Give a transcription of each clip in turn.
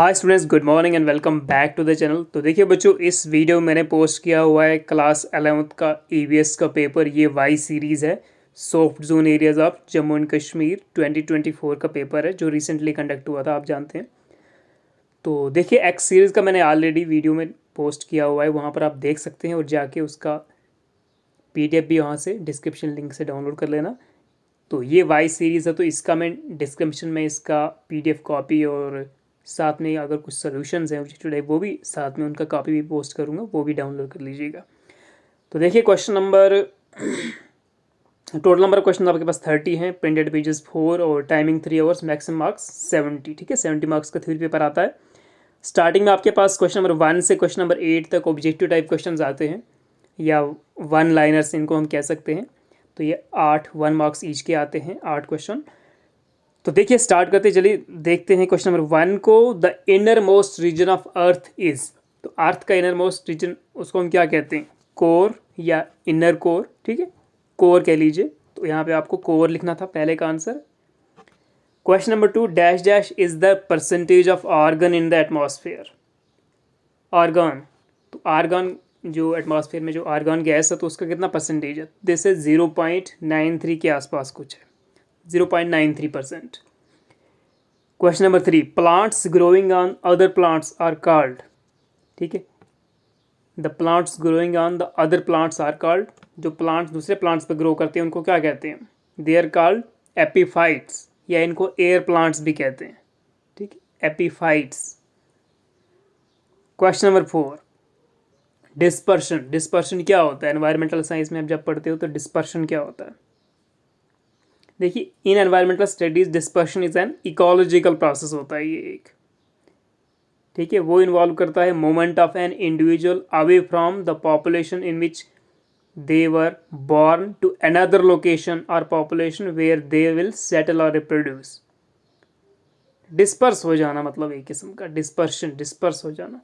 Hi students, good morning and welcome back to the channel. तो देखिए बच्चों, इस वीडियो में मैंने पोस्ट किया हुआ है क्लास 11th का ईवीएस का पेपर। ये वाई सीरीज़ है, soft zone areas of Jammu and Kashmir 2024 का पेपर है जो रिसेंटली कंडक्ट हुआ था, आप जानते हैं। तो देखिए एक्स सीरीज़ का मैंने ऑलरेडी वीडियो में पोस्ट किया हुआ है, वहाँ पर आप देख सकते हैं और जाके उसका PDF भी वहाँ से डिस्क्रिप्शन लिंक से डाउनलोड कर लेना। तो ये वाई सीरीज़ है, तो इसका मैं डिस्क्रिप्शन में इसका PDF कॉपी और साथ में अगर कुछ सॉल्यूशंस हैं टुडे वो भी साथ में उनका कॉपी भी पोस्ट करूँगा, वो भी डाउनलोड कर लीजिएगा। तो देखिए टोटल नंबर क्वेश्चन आपके पास 30 हैं, प्रिंटेड पेजेस 4 और टाइमिंग 3 आवर्स, मैक्सिमम मार्क्स 70। ठीक है, 70 मार्क्स का थ्योरी पेपर आता है। स्टार्टिंग में आपके पास क्वेश्चन नंबर 1 से क्वेश्चन नंबर 8 तक ऑब्जेक्टिव टाइप क्वेश्चन आते हैं, या वन लाइनर्स इनको हम कह सकते हैं। तो ये 8 1 मार्क्स ईच के आते हैं, 8 क्वेश्चन। तो देखिए स्टार्ट करते चलिए देखते हैं क्वेश्चन नंबर 1 को। The innermost region of earth is, तो अर्थ का इनर मोस्ट रीजन उसको हम क्या कहते हैं? कोर या इनर कोर। ठीक है, कोर कह लीजिए। तो यहाँ पे आपको कोर लिखना था पहले का answer. Question number 2, dash dash is the percentage of argon in the atmosphere. Argon, तो आर्गन जो एटमॉस्फेयर में जो आर्गन गैस है तो उसका कितना परसेंटेज है? दिस इज 0.93 के आसपास कुछ है, 0.93%। Question number 3, plants growing on other plants are called. ठीक है, the plants growing on the other plants are called, जो प्लांट्स दूसरे प्लांट्स पर ग्रो करते हैं उनको क्या कहते हैं? दे आर कॉल्ड एपीफाइट्स, या इनको एयर प्लांट्स भी कहते हैं। ठीक है, epiphytes. Question number 4, dispersion. Dispersion क्या होता है? एनवायरमेंटल साइंस में आप जब पढ़ते हो तो डिस्पर्शन क्या होता है? देखिए, in environmental studies dispersion is an ecological process होता है ये एक। ठीक है, वो इन्वॉल्व करता है movement of an individual away from the population in which they were born to another location और population where they will settle और रिप्रोड्यूस। डिस्पर्स हो जाना मतलब एक किस्म का डिस्पर्शन, डिस्पर्स हो जाना।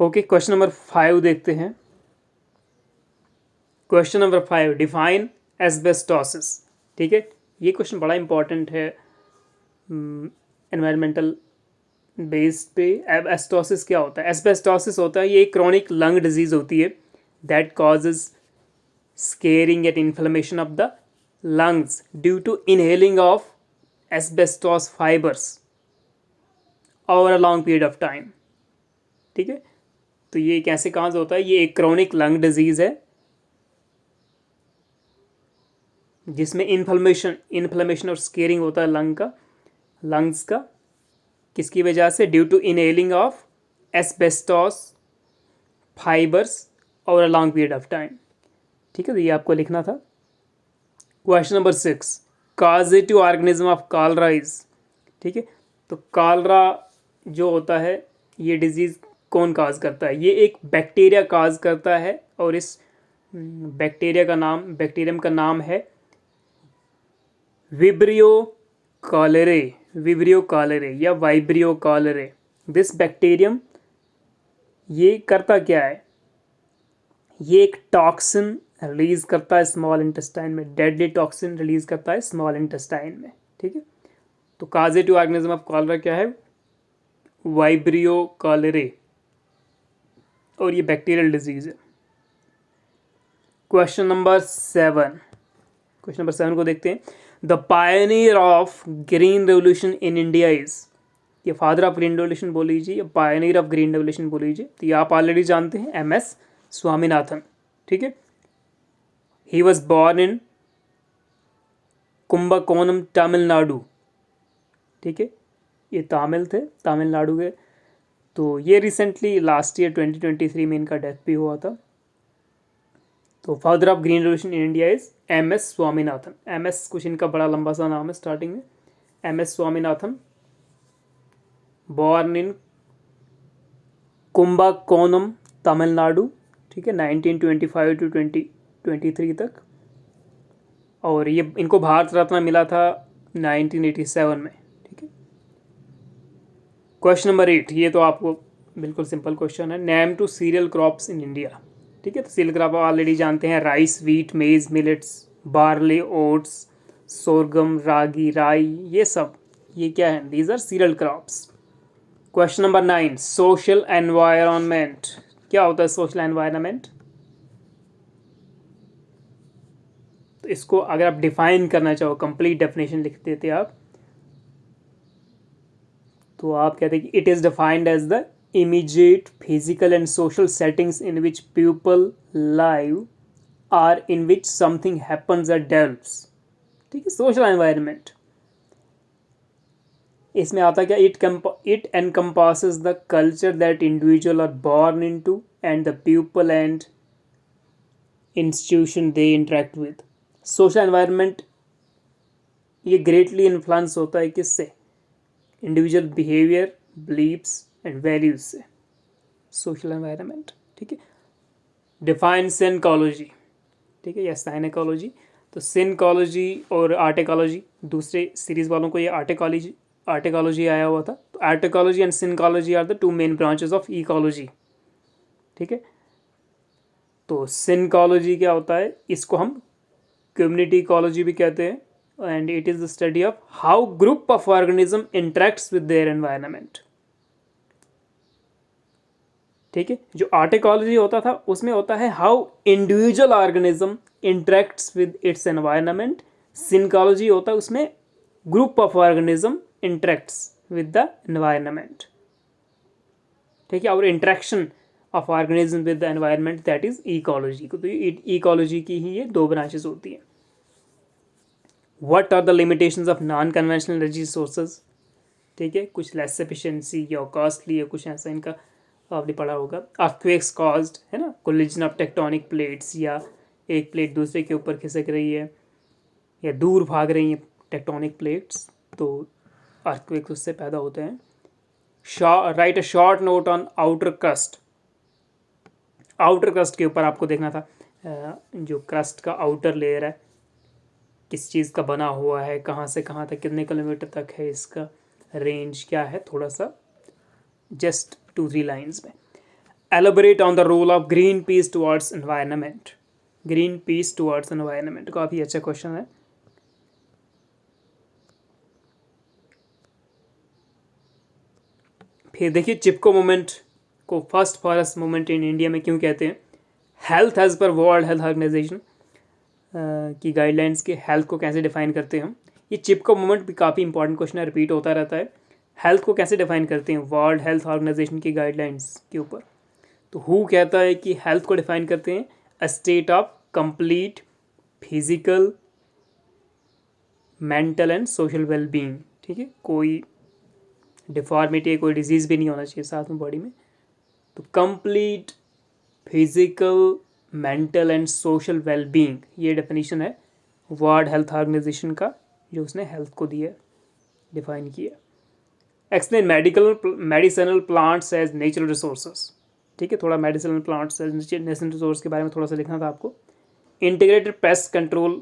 ओके, क्वेश्चन नंबर 5 देखते हैं। Question number 5, define asbestosis. ठीक है, ये क्वेश्चन बड़ा इंपॉर्टेंट है एनवायरमेंटल बेस पे। एस्बेस्टोसिस क्या होता है? एस्बेस्टोसिस होता है ये एक क्रॉनिक लंग डिजीज होती है that causes scarring and inflammation of the lungs due to inhaling of asbestos fibres over a long period of time. ठीक है, तो ये कैसे कहाँ से होता है? ये एक क्रॉनिक लंग डिजीज है जिसमें इन्फ्लेमेशन और स्केरिंग होता है लंग्स का। किसकी वजह से? Due to inhaling of asbestos fibres over a long period of time. ठीक है, तो ये आपको लिखना था। Question number 6, causative organism of cholera is. ठीक है, तो कॉलरा जो होता है ये डिजीज़ कौन काज करता है? ये एक बैक्टीरिया काज करता है, और इस बैक्टीरियम का नाम है विब्रियो कॉलेरे, विब्रियो कॉलेरे या वाइब्रियो कॉलेरे। दिस बैक्टीरियम ये करता क्या है? ये एक टॉक्सिन रिलीज करता है स्मॉल इंटेस्टाइन में, डेडली टॉक्सिन रिलीज करता है स्मॉल इंटेस्टाइन में। ठीक है, तो कॉजेटिव ऑर्गेनिज्म ऑफ कॉलरा क्या है? वाइब्रियो कॉलेरे, और ये बैक्टीरियल डिजीज है। क्वेश्चन नंबर 7 को देखते हैं। The Pioneer of green revolution in India is, ये फादर ऑफ ग्रीन रेवोल्यूशन बोल लीजिए या पायनियर ऑफ ग्रीन रेवोल्यूशन बोल लीजिए, तो ये आप ऑलरेडी जानते हैं, MS स्वामीनाथन। ठीक है, he was born in Kumbakonam Tamil Nadu. ठीक है, ये तमिल थे, तमिलनाडु के। तो ये रिसेंटली लास्ट ईयर 2023 में इनका डेथ भी हुआ था। तो father of green revolution in India is MS Swaminathan. MS कुछ इनका बड़ा लंबा सा नाम है स्टार्टिंग में, MS Swaminathan, born in Kumbakonam Tamil Nadu. ठीक है, 1925 टू 2023 तक। और ये इनको भारत रत्न मिला था 1987 में। ठीक है, क्वेश्चन नंबर 8, ये तो आपको बिल्कुल सिंपल क्वेश्चन है। Name two cereal crops in India. ठीक है, तो सीरियल क्रॉप ऑलरेडी जानते हैं, rice, wheat, maize, millets, barley, oats, sorghum, ragi, rye, ये सब ये क्या है? These are cereal crops. Question number 9, social environment. क्या होता है सोशल एनवायरनमेंट? तो इसको अगर आप डिफाइन करना चाहो, कंप्लीट डेफिनेशन लिख देते आप, तो आप कहते हैं कि it is defined as the immediate physical and social settings in which people live or in which something happens or develops। ठीक है, सोशल एनवायरनमेंट इसमें आता क्या? It encompasses the culture that individual are born into and the people and institution they interact with. Social environment ये greatly influence होता है किससे? Individual behaviour, beliefs and values से। सोशल एनवायरनमेंट, ठीक है। डिफाइन सिनकोलॉजी, ठीक है, या साइनकोलॉजी। तो सिनकोलॉजी और आर्टिकोलॉजी, दूसरे सीरीज वालों को ये आर्टिकोलॉजी आया हुआ था। तो autecology and synecology are the two main branches of ecology, ठीक है। तो सिनकोलॉजी क्या होता है? इसको हम कम्युनिटी इकोलॉजी भी कहते हैं, and it is the study of how group of organism interacts with their environment, ठीक है। जो आर्टिकोलॉजी होता था उसमें होता है how individual organism interacts with its environment. Synecology होता है उसमें group of organism interacts with the environment, ठीक है। और interaction of organism with the environment, that is ecology. तो इकोलॉजी की ही ये दो ब्रांचेस होती हैं। What are the limitations of non conventional energy sources, ठीक है। कुछ लेस एफिशिएंसी या कॉस्टली या कुछ ऐसा इनका आपने पढ़ा होगा। अर्थक्वेक्स कॉज्ड, है ना, कोलिजन ऑफ टेक्टोनिक प्लेट्स, या एक प्लेट दूसरे के ऊपर खिसक रही है या दूर भाग रही हैं टेक्टोनिक प्लेट्स, तो अर्थक्वेक्स उससे पैदा होते हैं। Right a short note on outer crust. Outer crust के ऊपर आपको देखना था, जो क्रस्ट का आउटर लेयर है किस चीज़ का बना हुआ है, कहाँ से कहाँ तक, कितने किलोमीटर तक है, इसका रेंज क्या है, थोड़ा सा जस्ट 2-3 लाइन्स में। Elaborate on the role of Greenpeace towards environment. Greenpeace towards environment काफ़ी अच्छा क्वेश्चन है। फिर देखिए चिपको मूवमेंट को first forest movement in India में क्यों कहते हैं? Health as per World Health Organization की गाइडलाइंस के हेल्थ को कैसे डिफाइन करते हैं हम? ये चिपको मूवमेंट भी काफ़ी इंपॉर्टेंट क्वेश्चन है, रिपीट होता रहता है। हेल्थ को कैसे डिफाइन करते हैं? वर्ल्ड हेल्थ ऑर्गेनाइजेशन की गाइडलाइंस के ऊपर। तो हु कहता है कि हेल्थ को डिफाइन करते हैं a state of complete physical, mental and social wellbeing, ठीक है। कोई डिफॉर्मिटी, कोई डिजीज़ भी नहीं होना चाहिए साथ में बॉडी में। तो complete physical, mental and social wellbeing, ये डेफिनेशन है वर्ल्ड हेल्थ ऑर्गेनाइजेशन का, जो उसने हेल्थ को दिया, डिफाइन किया। Explain medicinal plants as natural resources, ठीक है। थोड़ा medicinal plants as natural resource के बारे में थोड़ा सा लिखना था आपको। इंटीग्रेटेड पेस्ट कंट्रोल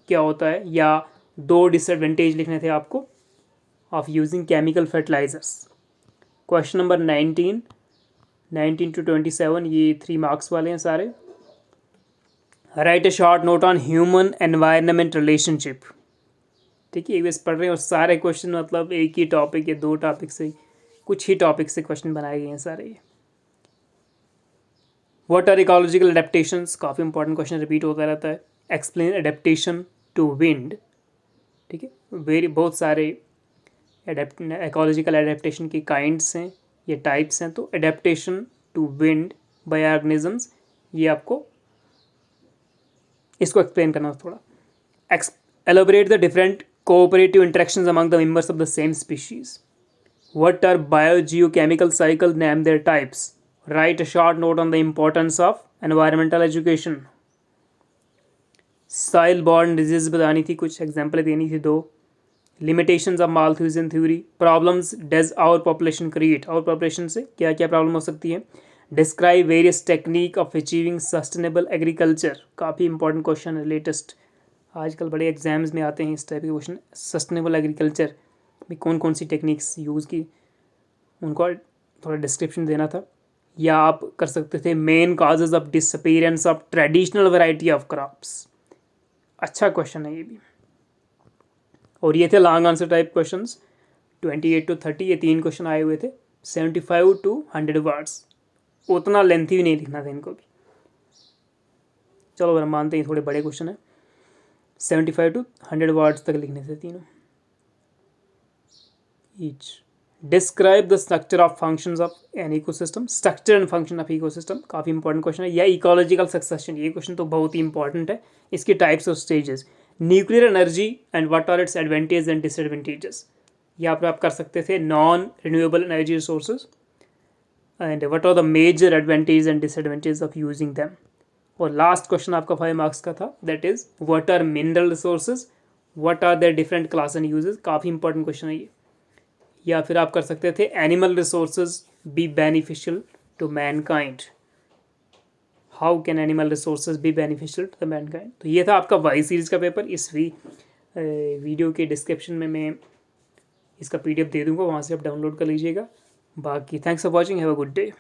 क्या होता है, या 2 डिसएडवांटेज लिखने थे आपको of using chemical fertilisers. Question number 19 to 27, ये 3 मार्क्स वाले हैं सारे। Write a short note on human environment relationship, ठीक है। एक पढ़ रहे हैं और सारे क्वेश्चन मतलब एक ही टॉपिक या 2 टॉपिक से, कुछ ही टॉपिक से क्वेश्चन बनाए गए हैं सारे ये। व्हाट आर इकोलॉजिकल एडेप्टेशंस, काफ़ी इंपॉर्टेंट क्वेश्चन रिपीट होता रहता है। एक्सप्लेन एडेप्टेशन टू विंड, ठीक है। बहुत सारे इकोलॉजिकल एडेप्टेशन की काइंड्स हैं, ये टाइप्स हैं। तो adaptation to wind by organisms, ये आपको इसको एक्सप्लेन करना थोड़ा। Elaborate the different cooperative interactions among the members of the same species. What are biogeochemical cycle, name their types. Write a short note on the importance of environmental education. Soil borne disease बतानी थी, कुछ example देनी थी 2। Limitations of Malthusian theory. Problems does our population create, our population से क्या क्या problem हो सकती है। Describe various technique of achieving sustainable agriculture, काफ़ी इंपॉर्टेंट क्वेश्चन है, लेटेस्ट आजकल बड़े एग्जाम्स में आते हैं इस टाइप के क्वेश्चन। सस्टेनेबल एग्रीकल्चर में कौन कौन सी टेक्निक्स यूज़ की, उनको थोड़ा डिस्क्रिप्शन देना था। या आप कर सकते थे main causes of disappearance of traditional variety of crops, अच्छा क्वेश्चन है ये भी। और ये थे long answer type questions 28 to 30, ये 3 क्वेश्चन आए हुए थे 75 to 100 वर्ड्स, उतना लेंथी भी नहीं लिखना था इनको भी। चलो अगर हम मानते हैं थोड़े बड़े क्वेश्चन है, 75 to 100 वर्ड्स तक लिखने से तीनों। Each describe the structure of functions of an ecosystem, structure and function of ecosystem काफ़ी इंपॉर्टेंट क्वेश्चन है। या इकोलॉजिकल सक्सेशन, ये क्वेश्चन तो बहुत ही इंपॉर्टेंट है। इसकी types of stages, nuclear energy and what are its advantage and disadvantages, यहाँ पर आप कर सकते थे non renewable energy resources and what are the major advantage and disadvantage of using them. और लास्ट क्वेश्चन आपका 5 मार्क्स का था, that is what are mineral resources, what are their different class and uses, काफ़ी important question है ये। या फिर आप कर सकते थे animal resources be beneficial to mankind, how can animal resources be beneficial to the mankind. तो ये था आपका वाई सीरीज़ का पेपर। इस वीडियो के डिस्क्रिप्शन में मैं इसका PDF दे दूँगा, वहाँ से आप डाउनलोड कर लीजिएगा। बाकी thanks for watching, have a good day.